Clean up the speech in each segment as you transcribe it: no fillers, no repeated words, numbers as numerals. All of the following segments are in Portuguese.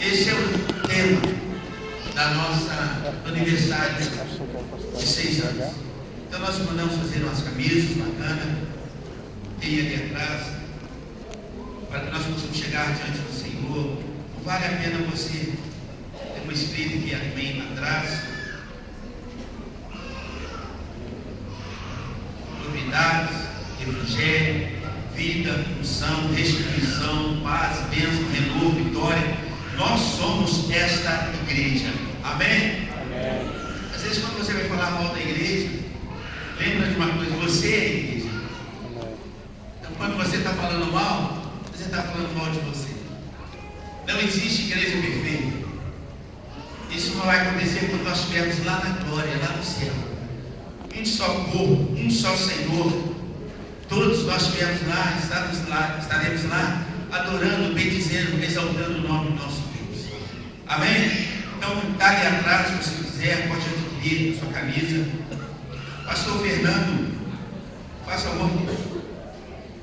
Esse é o tema da nossa aniversário de 6 anos. Então nós mandamos fazer umas camisas bacanas, tem ali atrás, para que nós possamos chegar diante do Senhor. Não vale a pena você ter uma escrita que amém atrás. Novidades, evangelho, vida, unção, restituição, paz, bênção, renovo, vitória. Nós somos esta igreja. Amém? Amém. Às vezes quando você vai falar mal da igreja, lembra de uma coisa, você é a igreja. Amém. Então quando você está falando mal, você está falando mal de você. Não existe igreja perfeita. Isso não vai acontecer quando nós estivermos lá na glória, lá no céu. Um só corpo, um só Senhor. Todos nós estivermos lá, estaremos lá, adorando, bendizendo, exaltando o nome do nosso Deus. Amém? Então, está ali atrás, se você quiser, pode adquirir a sua camisa. Pastor Fernando, faça amor.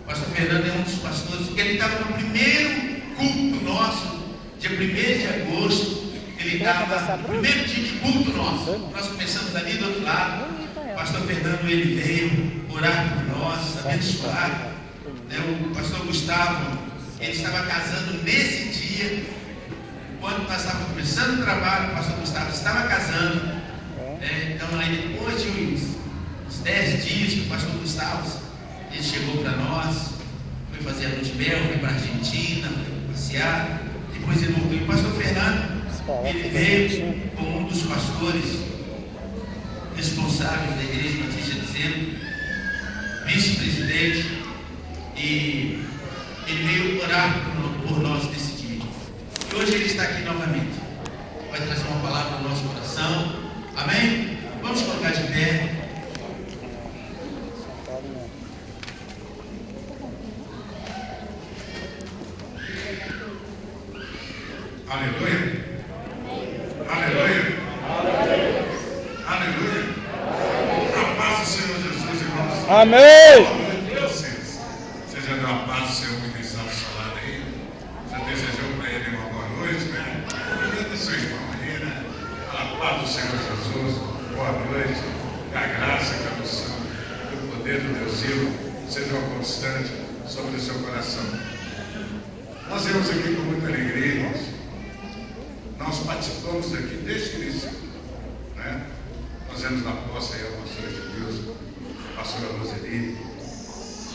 Pastor Fernando é um dos pastores, porque ele estava no primeiro culto nosso, dia 1º de agosto. Ele estava no primeiro dia de culto nosso. Nós começamos ali do outro lado. Pastor Fernando, ele veio orar por nós, abençoar. O pastor Gustavo, ele estava casando nesse dia. Quando nós estávamos começando o trabalho, o pastor Gustavo estava casando. Então, aí depois de uns 10 dias que o pastor Gustavo, ele chegou para nós, foi fazer a lua de mel, foi para a Argentina, foi passear. Depois ele voltou. E o pastor Fernando, ele veio com um dos pastores responsáveis da igreja Batista de Centro, vice-presidente, e ele veio orar por nós nesse dia. E hoje ele está aqui novamente. Vai trazer uma palavra no nosso coração. Amém? Vamos colocar de pé. Aleluia. Aleluia. Aleluia. A paz do Senhor Jesus, irmãos. Amém. Você já deu a paz do Senhor muito exalto falado aí? Já desejou para ele uma boa noite, né? Cuida seu irmão aí, né? A paz do Senhor Jesus, boa noite. Que a graça, que a unção, que o poder do Deus vivo seja uma constante sobre o seu coração. Nós viemos aqui com muita alegria, irmãos. Nós participamos aqui desde o início, né? Nós vemos na posse aí a pastora de Deus, a pastora Roseli,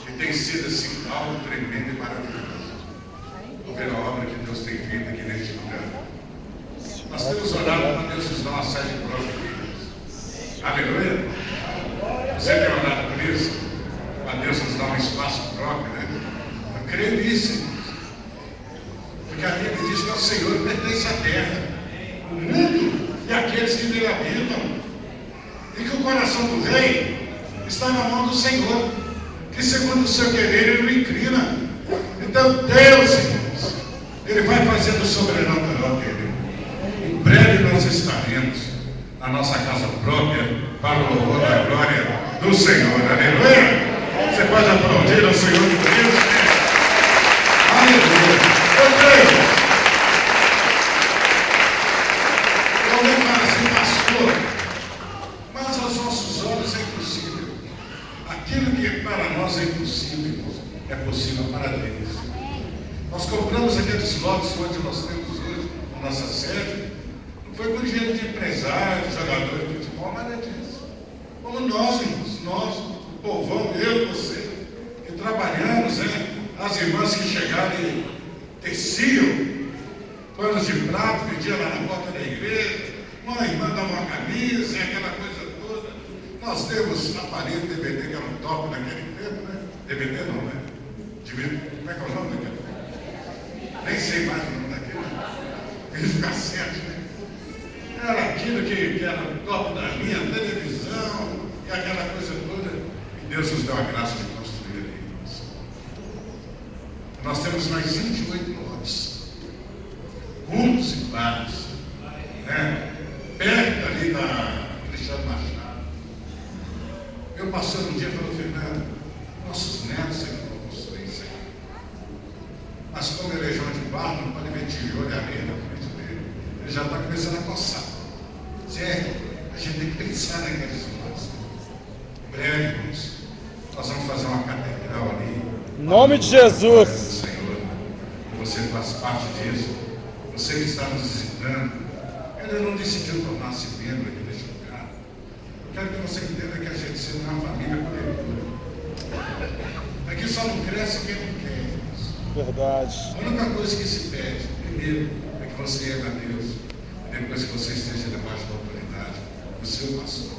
e tem sido assim algo tremendo e maravilhoso. Ver a obra que Deus tem feito aqui neste lugar. Nós temos orado para Deus nos dar uma sede própria aqui. Aleluia! Você tem orado por isso? Para Deus nos dar um espaço próprio, né? Eu creio nisso, irmãos. Porque a Bíblia diz que ao Senhor pertence a terra, o mundo e aqueles que nele habitam. E que o coração do rei está na mão do Senhor, que segundo o seu querer ele o inclina. Então Deus, irmãos, ele vai fazendo sobrenatural dele. Em breve nós estaremos na nossa casa própria para o louvor da glória do Senhor. Aleluia! Você pode aplaudir ao Senhor de Deus. Aleluia! Eu creio. Alguém fala assim, pastor, mas aos nossos olhos é impossível. Aquilo que para nós é impossível, irmãos, é possível para Deus. Nós compramos aqueles lotes onde nós temos hoje a nossa sede. Não foi com dinheiro de empresário, de jogador de futebol, nada disso. Como nós, irmãos, nós, o povão, eu, você, que trabalhamos, as irmãs que chegaram e teciam panos de prato, pediam lá na porta da igreja, uma irmã dava uma camisa, aquela coisa toda. Nós temos aparelho DVD, que era um top naquele tempo, né? DVD não, né? Como é que é o nome daquele? Nem sei mais o nome daquele. Vídeo cassete, né? Era aquilo que era o top da linha, televisão, e aquela coisa toda. E Deus nos deu a graça de construir ali. Nós temos mais 28 lotes, juntos e claros, né? Perto ali da Cristiano Machado. Meu pastor um dia falou, Fernando, nossos netos aqui vão construir isso aqui. Mas como ele é João de Barro, não pode ver tijolo e areia na frente dele. ele já está começando a coçar. Sério, a gente tem que pensar naqueles irmãos. Em breve, irmãos, nós vamos fazer uma catedral ali. Em nome de Jesus. Senhor, você faz parte disso. Você que está nos visitando, ele não decidiu tornar-se membro aqui deste lugar. Eu quero que você entenda que a gente seja uma família coletiva. Aqui só não cresce quem não quer. Verdade. A única coisa que se pede, primeiro, é que você ame a Deus. E depois que você esteja debaixo da autoridade do seu pastor.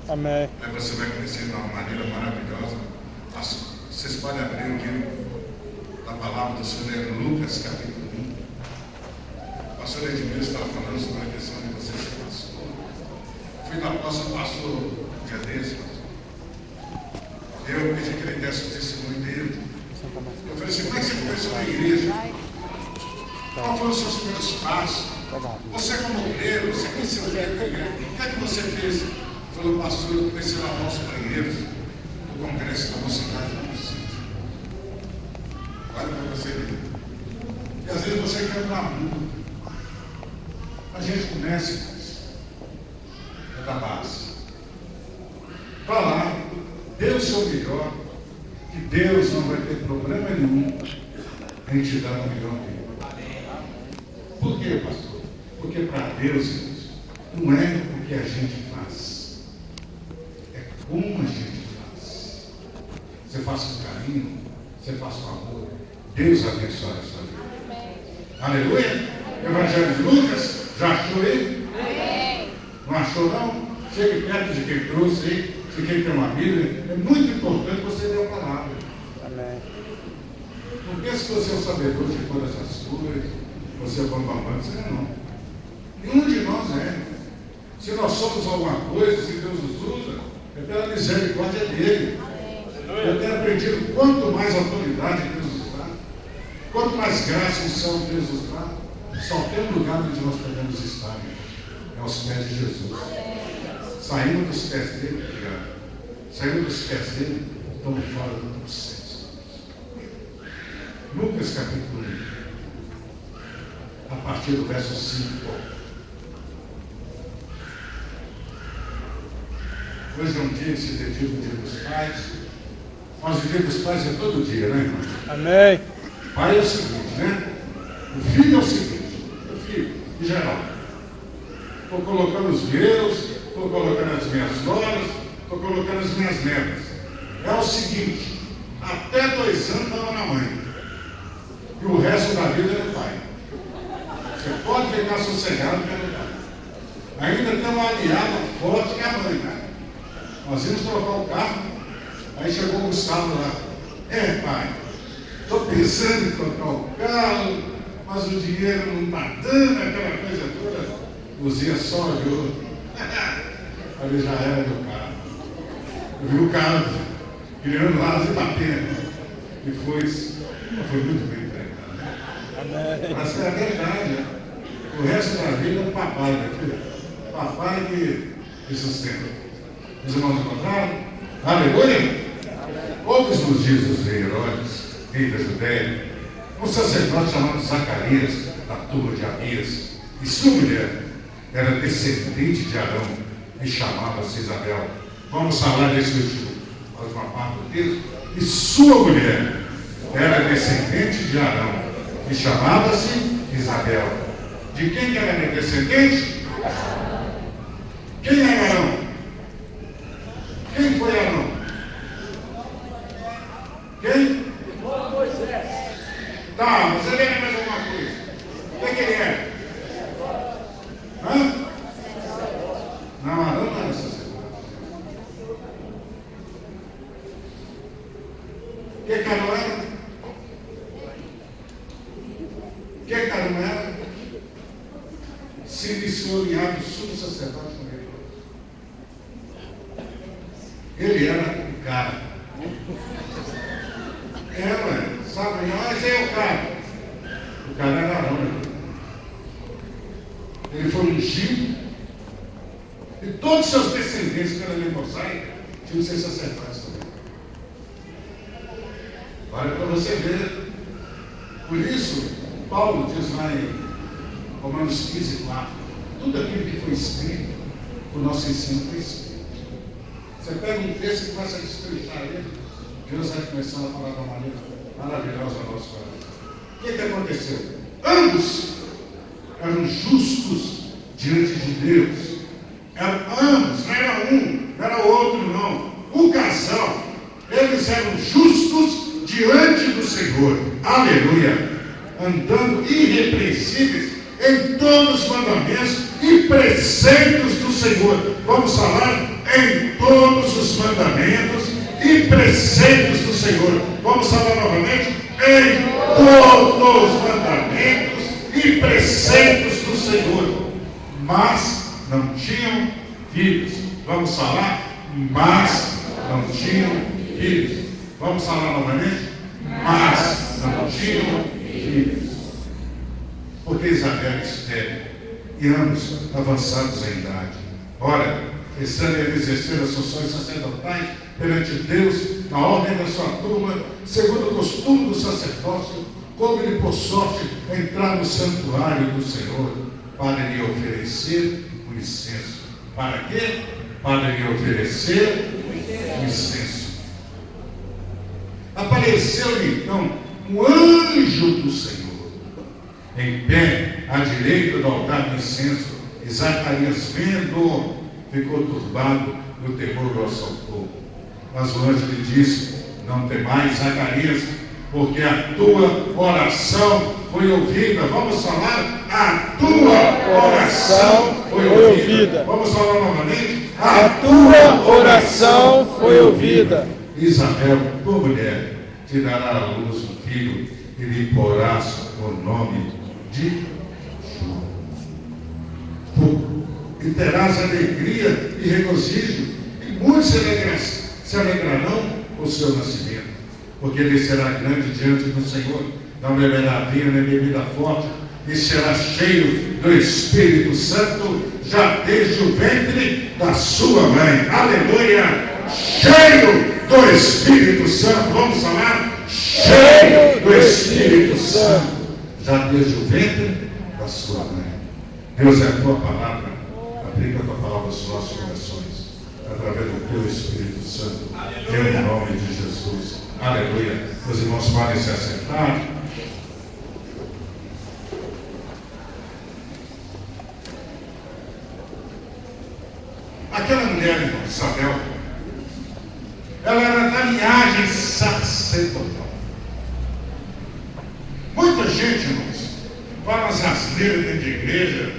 Amém. Aí você vai crescer de uma maneira maravilhosa. Vocês podem abrir o livro da palavra do Senhor, é Lucas capítulo 1. O pastor Edmilson estava falando sobre a questão de você ser pastor. Fui da posse do pastor um dia desse, pastor. Eu pedi que ele desse o testemunho dele. Eu falei assim, como é que você começou a igreja? Qual foram os seus primeiros passos? Você como obreiro, você conheceu o que é igreja? O que é que você fez? Ele falou, pastor, eu comecei a lavar os banheiros do congresso da mocidade do município. Olha para você ver. E às vezes você quer mudar muito. A gente começa é da base. Vá lá, dê o seu melhor, que Deus não vai ter problema nenhum em te dar o melhor dele. Por quê, pastor? Porque para Deus, não é o que a gente faz, é como a gente faz. Você faz com carinho, você faz com amor, Deus abençoe a sua vida. Aleluia! Evangelho de Lucas, já achou ele? Não achou não? Chegue perto de quem trouxe aí, de quem tem uma Bíblia. É muito importante você ler a palavra. Amém. Não pense que você é o sabedor de todas as coisas, você é o bambambam, você não. Nenhum de nós é. Se nós somos alguma coisa, se Deus nos usa, é pela misericórdia dele. Eu tenho aprendido quanto mais autoridade Deus nos dá, quanto mais graça e unção Deus nos dá, só tem um lugar onde nós podemos estar, é aos pés de Jesus. Saímos dos pés dele, obrigado. Saímos dos pés dele, estamos fora do processo. Lucas capítulo 1, a partir do verso 5. Hoje é um dia que se dedica ao dia dos pais. Mas o dia dos pais é todo dia, né, irmão? Amém. Pai é o seguinte, né? O filho é o seguinte, o filho, em geral. Estou colocando os meus, estou colocando as minhas noras, estou colocando as minhas netas. É o seguinte, até 2 anos estava na mãe. E o resto da vida é do pai. Você pode ficar sossegado pelo pai. Ainda tem uma aliada forte que é a mãe, né? Nós íamos trocar o carro, aí chegou o Gustavo lá. É, pai, estou pensando em trocar o carro, mas o dinheiro não está dando, aquela coisa toda. Luzia só olhou. Ali já era meu carro. Eu vi o carro criando asas e batendo. E foi muito bem empregado. Amém. Mas é a verdade, né? O resto da vida é papai, né, filho? Papai que sustenta. Os irmãos encontraram? Aleluia! Outros nos dias dos rei Herodes, rei da Judéia, um sacerdote chamado Zacarias, da turma de Abias, e sua mulher era descendente de Arão e chamava-se Isabel. Vamos falar desse última parte do texto. E sua mulher era descendente de Arão e chamava-se Isabel. De quem que ela era descendente? Quem era Arão? Quem foi Arão? Quem? Moisés. Tá, mas ele era mais alguma coisa. O que ele era? Hã? Não, Arão não era sacerdote. O que Arão era? O que Arão era? Se iniciou em ato sumo sacerdote com ele. Ele era o cara. Sabe, mas é o cara. O cara era Arão, né? Ele foi ungido. E todos os seus descendentes pela lei mosaica tinham que ser sacerdotes também. Olha para você ver. Por isso, Paulo diz lá em Romanos 15, 4. Tudo aquilo que foi escrito, o nosso ensino foi escrito. Você pega um texto e começa a destrinchar ele, Deus vai começando a falar de uma maneira maravilhosa ao nosso coração. O que aconteceu? Ambos eram justos diante de Deus. Eram ambos, não era um, não era outro, não. O casal, eles eram justos diante do Senhor. Aleluia! Andando irrepreensíveis em todos os mandamentos e preceitos do Senhor. Vamos falar em todos os mandamentos e preceitos do Senhor. Vamos falar novamente? Em todos os mandamentos e preceitos do Senhor. Mas não tinham filhos. Vamos falar? Mas não tinham filhos. Vamos falar novamente? Mas não tinham filhos. Porque Isabel e Esther, e ambos avançados em idade. Ora, estando eles exercer as funções sacerdotais perante Deus, na ordem da sua turma, segundo o costume do sacerdócio, como-lhe por sorte entrar no santuário do Senhor, para lhe oferecer o incenso. Para quê? Para lhe oferecer o incenso. Apareceu-lhe então um anjo do Senhor, em pé à direita do altar do incenso, e Zacarias, vendo, ficou turbado e o temor o assaltou. Mas o anjo lhe disse: não temais, Zacarias, porque a tua oração foi ouvida. Vamos falar? A tua oração foi ouvida. Vamos falar novamente? A tua oração foi ouvida. Isabel, tua mulher, te dará à luz um filho e lhe porás o nome de João. E terás alegria e regozijo, e muitos se alegrarão com o seu nascimento, porque ele será grande diante do Senhor, não beberá vinho nem bebida forte, e será cheio do Espírito Santo, já desde o ventre da sua mãe. Aleluia! Cheio do Espírito Santo. Vamos falar? Cheio do Espírito Santo, já desde o ventre da sua mãe. Deus, é a tua palavra. Aplica a tua palavra aos nossos corações, através do teu Espírito Santo. Em nome de Jesus. Aleluia. Os irmãos podem se assentar. Aquela mulher, irmão, Isabel, ela era da linhagem sacerdotal. Muita gente, irmãos, fala as asneiras dentro de igreja,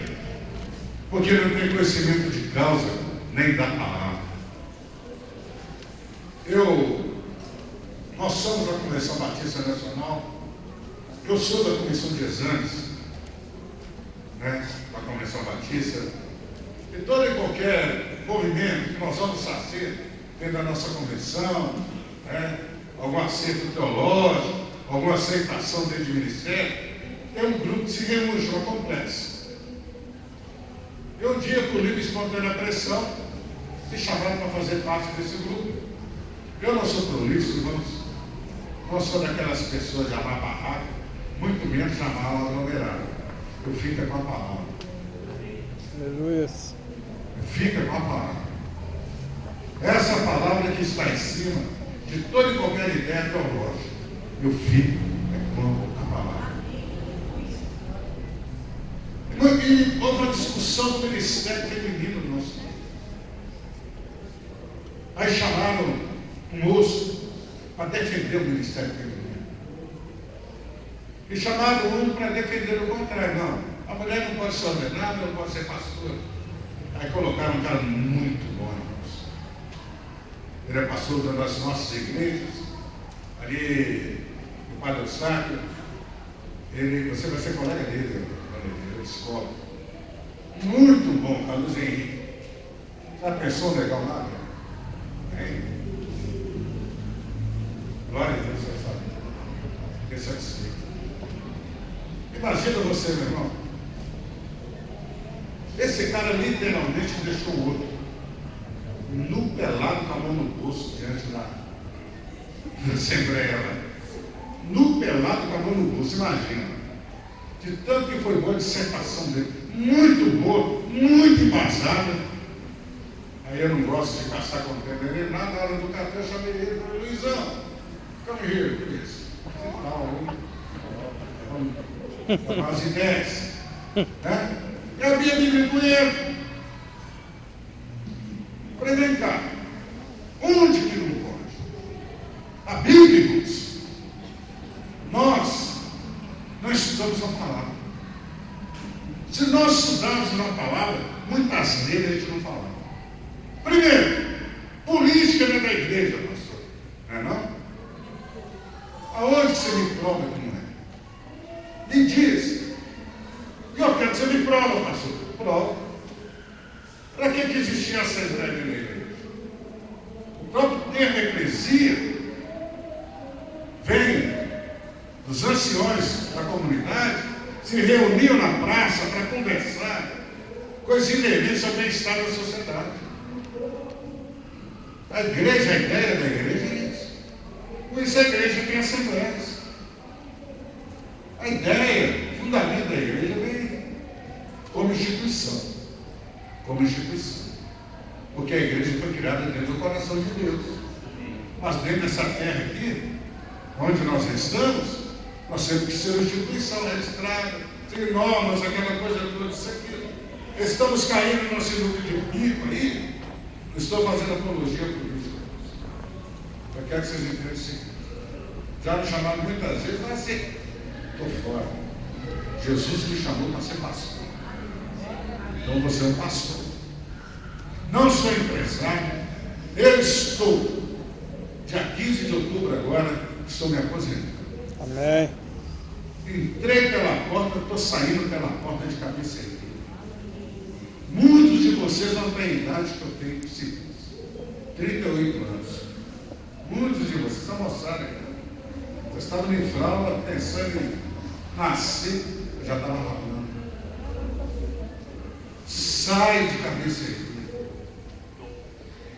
porque não tem conhecimento de causa, nem da palavra. Nós somos da Convenção Batista Nacional, eu sou da Comissão de Exames, da Convenção Batista, e todo e qualquer movimento que nós vamos fazer dentro da nossa convenção, algum acerto teológico, alguma aceitação dentro de ministério, é um grupo que se reúne, uma complexo. E um dia, por livre e espontânea pressão, me chamaram para fazer parte desse grupo. Eu não sou prolixo, irmãos. Não sou daquelas pessoas de amar barraco, muito menos de amar aglomerado. Eu fico com a palavra. Aleluia. Fica com a palavra. Essa palavra que está em cima de toda e qualquer ideia teológica. Eu fico com a palavra. E houve uma discussão do ministério feminino no nosso país. Aí chamaram um moço para defender o ministério feminino. E chamaram um para defender o contrário. Não, a mulher não pode ser ordenada, não pode ser pastora. Aí colocaram um cara muito bom, irmãos. Ele é pastor das nossas igrejas, ali no Padre Eustáquio. Você vai ser colega dele, da escola. Muito bom, Carlos Henrique. Já pensou legal lá? Glória a Deus, você sabe. Fiquei satisfeito. Imagina você, meu irmão. Esse cara literalmente deixou o outro nu, pelado, com a mão no bolso, diante da Assembleia. Nu, pelado, com a mão no bolso, imagina. De tanto que foi boa a dissertação dele. Muito boa, muito embasada. Aí eu não gosto de caçar com o tempo. Ele, na hora do café, eu chamei ele. Falei, Luizão, come here, please. Vamos tomar as ideias. Né? E abri a Bíblia com ele. Falei, vem cá. Onde que não pode? A Bíblia, irmãos. Nós não estudamos a palavra. Se nós estudarmos uma palavra, muitas vezes a gente não falava. Primeiro, política não é da igreja, pastor. Não é não? Aonde você me prova que não é? Me diz. E eu quero que você me prova, pastor. Prova. Para que existia a Assembleia de Igreja? O próprio termo eclesia vem dos anciões da comunidade, se reuniam na praça para conversar coisas inerentes ao bem-estar da sociedade. A igreja, a ideia da igreja é isso. Por isso a igreja tem assembleias. A ideia, o fundamento da igreja vem como instituição. Como instituição. Porque a igreja foi criada dentro do coração de Deus. Mas dentro dessa terra aqui, onde nós estamos, nós temos que ser uma instituição registrada, tem normas, aquela coisa toda, isso aqui. Estamos caindo no sinuca de bico aí. Não estou fazendo apologia por isso. Eu quero que vocês entendam o seguinte. Já me chamaram muitas vezes para ser. Estou fora. Jesus me chamou para ser pastor. Então você é um pastor. Não sou empresário. Eu estou. Dia 15 de outubro agora, estou me aposentando. Amém. Entrei pela porta, estou saindo pela porta de cabeça erguida. Muitos de vocês não têm a idade que eu tenho, 38 anos. Muitos de vocês, essa moçada aqui, vocês estavam em fralda, pensando em nascer, eu já estava falando. Sai de cabeça erguida.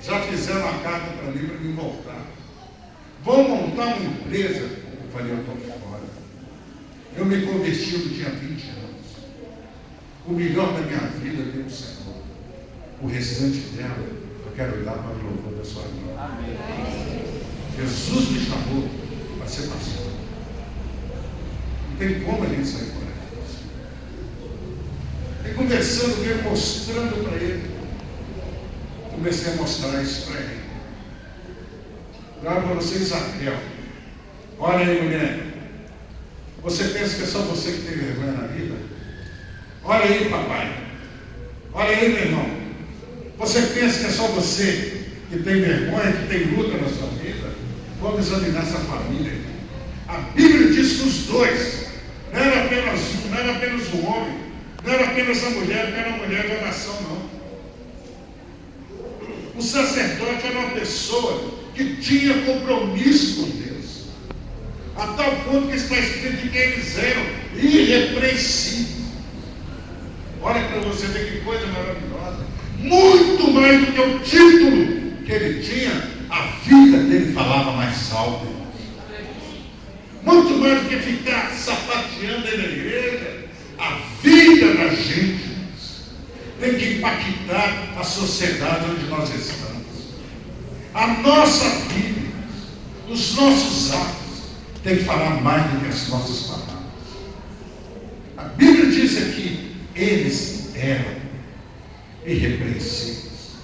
Já fizeram uma carta para mim voltar. Vão montar uma empresa. Eu falei, eu estou fora. Eu me converti, eu tinha 20 anos. O melhor da minha vida é o Senhor. O restante dela, eu quero dar para o louvor da sua vida. Amém. Jesus me chamou para ser pastor. Não tem como a gente sair por aí. E conversando com ele, mostrando para ele. Comecei a mostrar isso para ele. Olha para você, Isabel. Olha aí, mulher. Você pensa que é só você que tem vergonha na vida? Olha aí, papai. Olha aí, meu irmão. Você pensa que é só você que tem vergonha, que tem luta na sua vida? Vamos examinar essa família. A Bíblia diz que os dois, não era apenas um, não era apenas o homem, não era apenas a mulher, não era a mulher de oração, não. O sacerdote era uma pessoa que tinha compromisso com Deus, a tal ponto que está escrito que eles eram irrepreensíveis. Olha para você ver que coisa maravilhosa. Muito mais do que o título que ele tinha, a vida dele falava mais alto. Muito mais do que ficar sapateando aí na igreja, a vida da gente tem que impactar a sociedade onde nós estamos. A nossa vida, os nossos atos, tem que falar mais do que as nossas palavras. A Bíblia diz aqui, eles eram irrepreensíveis.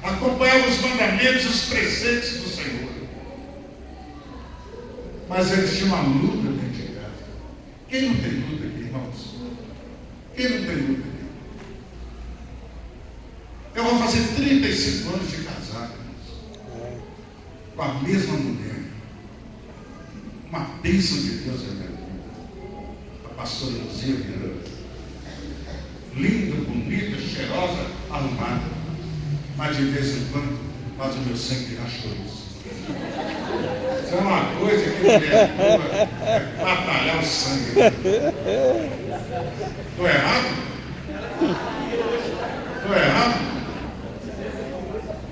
Acompanhavam os mandamentos e os preceitos do Senhor. Mas eles tinham uma luta dentro de casa. Quem não tem luta aqui, irmãos? Quem não tem luta aqui? Eu vou fazer 35 anos de casado, com a mesma mulher. Uma bênção de Deus na minha vida. A pastora Luzia Vieira. Linda, bonita, cheirosa, arrumada. Mas de vez em quando faz o meu sangue virar chouriço. Isso é uma coisa que mulher boa é batalhar o sangue. Estou errado? Estou errado?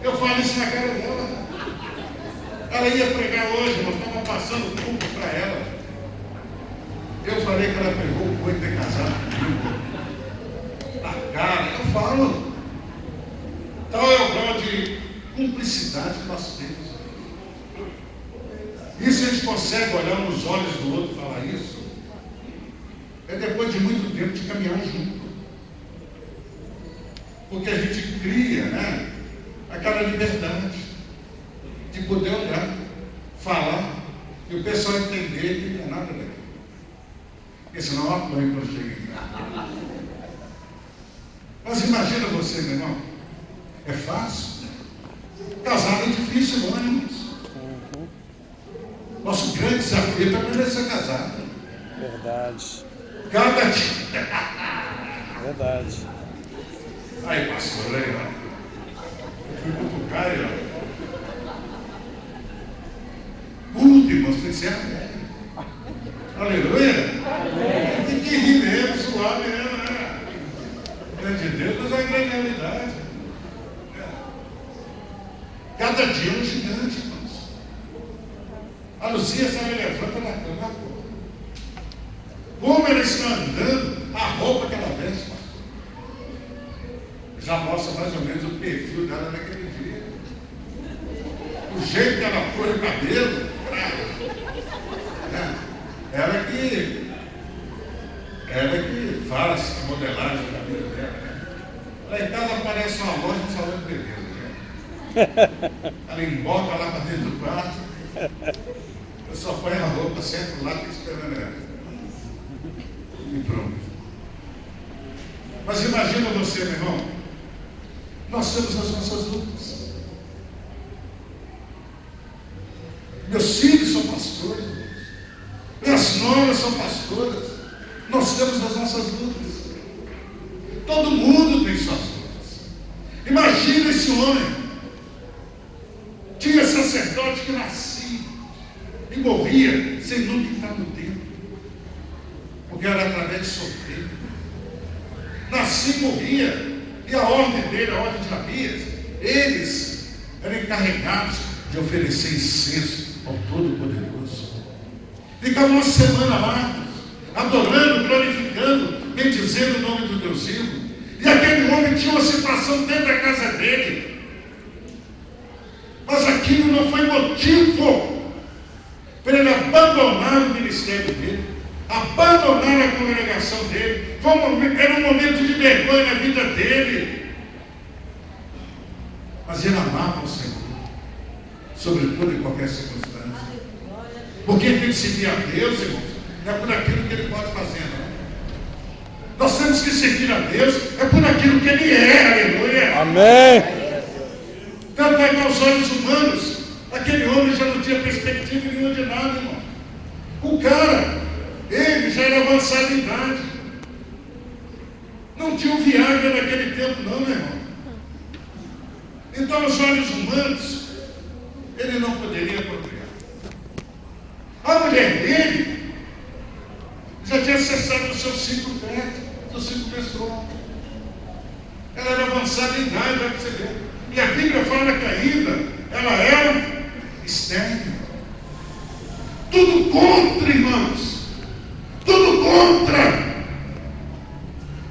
Eu falo isso na cara dela. Ela ia pregar hoje, nós estávamos passando o culto para ela. Eu falei que ela pegou o coito de casado. casar comigo? Na cara, eu falo. Tal é o grau de cumplicidade que nós temos. Isso a gente consegue olhar nos olhos do outro e falar isso. É depois de muito tempo de caminhar junto. Porque a gente cria, né, aquela liberdade de poder olhar, falar, e o pessoal entender que não é nada daquilo. Porque senão eu apanho quando chega em casa. Mas imagina você, meu irmão, é fácil? Casar é difícil, não é, irmãos? Nosso grande desafio é permanecer casado. Verdade. Cada dia. Verdade. Aí, pastor, aí, ó. Eu fui cutucar aí, ó. Irmãos, tem que ser amém. Aleluia. Tem que rir mesmo, suar mesmo, né? Grande de Deus, mas é grande realidade. Cada dia é um gigante, irmãos. A Luzia, ela levanta na cama, como ela está andando, a roupa que ela veste, já mostra mais ou menos o perfil dela naquele dia. O jeito que ela põe o cabelo, ela que faz a modelagem do cabelo dela. Lá em casa parece uma loja de salão de beleza. Ela embota lá para dentro do quarto. Eu só põe a roupa, sento lá, fico esperando ela. E pronto. Mas imagina você, meu irmão. Nós temos as nossas lutas. Meus filhos são pastores. Minhas noras são pastoras. Nós temos as nossas lutas. Todo mundo tem suas lutas. Imagina esse homem. Tinha sacerdote que nascia e morria sem nunca entrar no templo. Porque era através de sofrer. Nascia e morria. E a ordem dele, a ordem de Abias, eles eram encarregados de oferecer incenso ao Todo-Poderoso. Ficavam uma semana lá, adorando, glorificando, bendizendo o nome do Deus vivo. E aquele homem tinha uma situação dentro da casa dele. Mas aquilo não foi motivo para ele abandonar o ministério dele, abandonar a congregação dele. Era um momento de vergonha na vida dele. Mas ele amava o Senhor, sobre toda e qualquer circunstância. Porque ele tem que servir a Deus, irmãos, não é por aquilo que ele pode fazer, não. Nós temos que servir a Deus, é por aquilo que ele é, aleluia. Amém. Tanto é que aos olhos humanos, aquele homem já não tinha perspectiva nenhuma de nada, irmão. O cara, ele já era avançado em idade. Não tinha um Viagra naquele tempo, não, meu irmão. Então, aos olhos humanos, ele não poderia procriar. A mulher dele já tinha cessado o seu ciclo fértil, seu ciclo menstrual. Ela era avançada em idade, vai perceber. E a Bíblia fala que ainda ela era estéril. Tudo contra, irmãos. Tudo contra.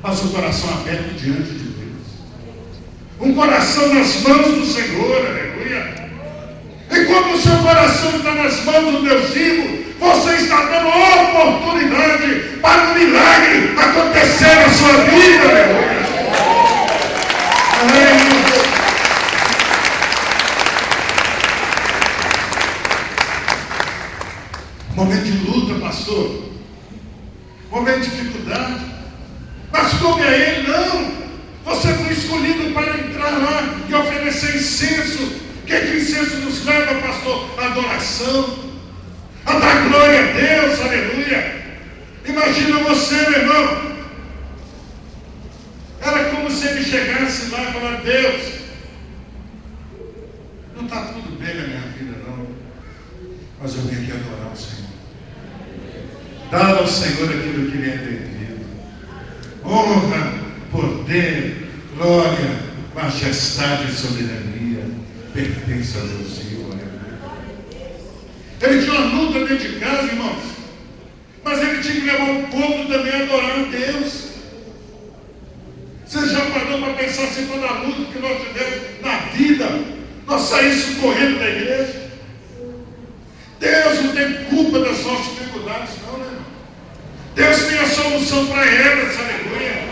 Mas o coração aberto diante de Deus. Um coração nas mãos do Senhor, aleluia. E quando o seu coração está nas mãos do Deus vivo, você está dando oportunidade para um milagre acontecer na sua vida, aleluia. Amém. Momento de luta, pastor. Momento de dificuldade. Mas como é ele? Não. Você foi escolhido para entrar lá e oferecer incenso. O que incenso nos leva, pastor? A adoração. A dar glória a Deus, aleluia. Imagina você, meu irmão. Era como se ele chegasse lá e falasse: Deus, não está tudo bem na minha vida, não. Mas eu vim aqui adorar o Senhor. Dar ao Senhor aquilo que lhe é devido. Honra, poder, glória, majestade e soberania pertence a Deus vivo. Ele tinha uma luta dentro de casa, irmãos. Mas ele tinha tinha que levar o povo também a adorar a Deus. Você já parou para pensar se toda a luta que nós tivemos na vida, nós saíssemos correndo da igreja? Deus não tem culpa das nossas dificuldades, não, né, irmão? Deus tem a solução para elas, aleluia.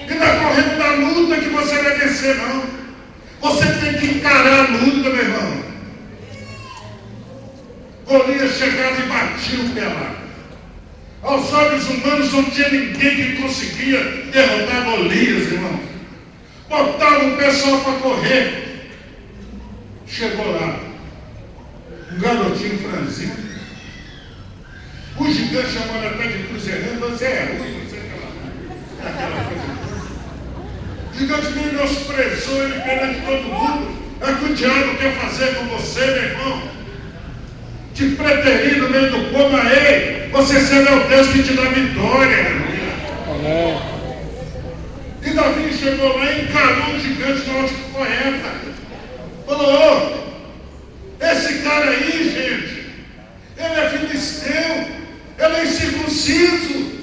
E não é correndo da luta que você vai vencer, não. Você tem que encarar a luta, meu irmão. Golias chegava e batia o pé lá. Aos olhos humanos não tinha ninguém que conseguia derrotar Golias, irmão. Botava o pessoal para correr. Chegou lá, um garotinho franzino. O gigante chamando até de cruzeirão, você é ruim, você é aquela coisa. O gigante menosprezou ele perante todo mundo. É o que o diabo quer fazer com você, meu irmão. Te preterir no meio do povo, ei, você será o Deus que te dá vitória, aleluia. E Davi chegou lá e encarou o gigante na onde foi reta. Falou, esse cara aí, gente, ele é filisteu, ele é incircunciso.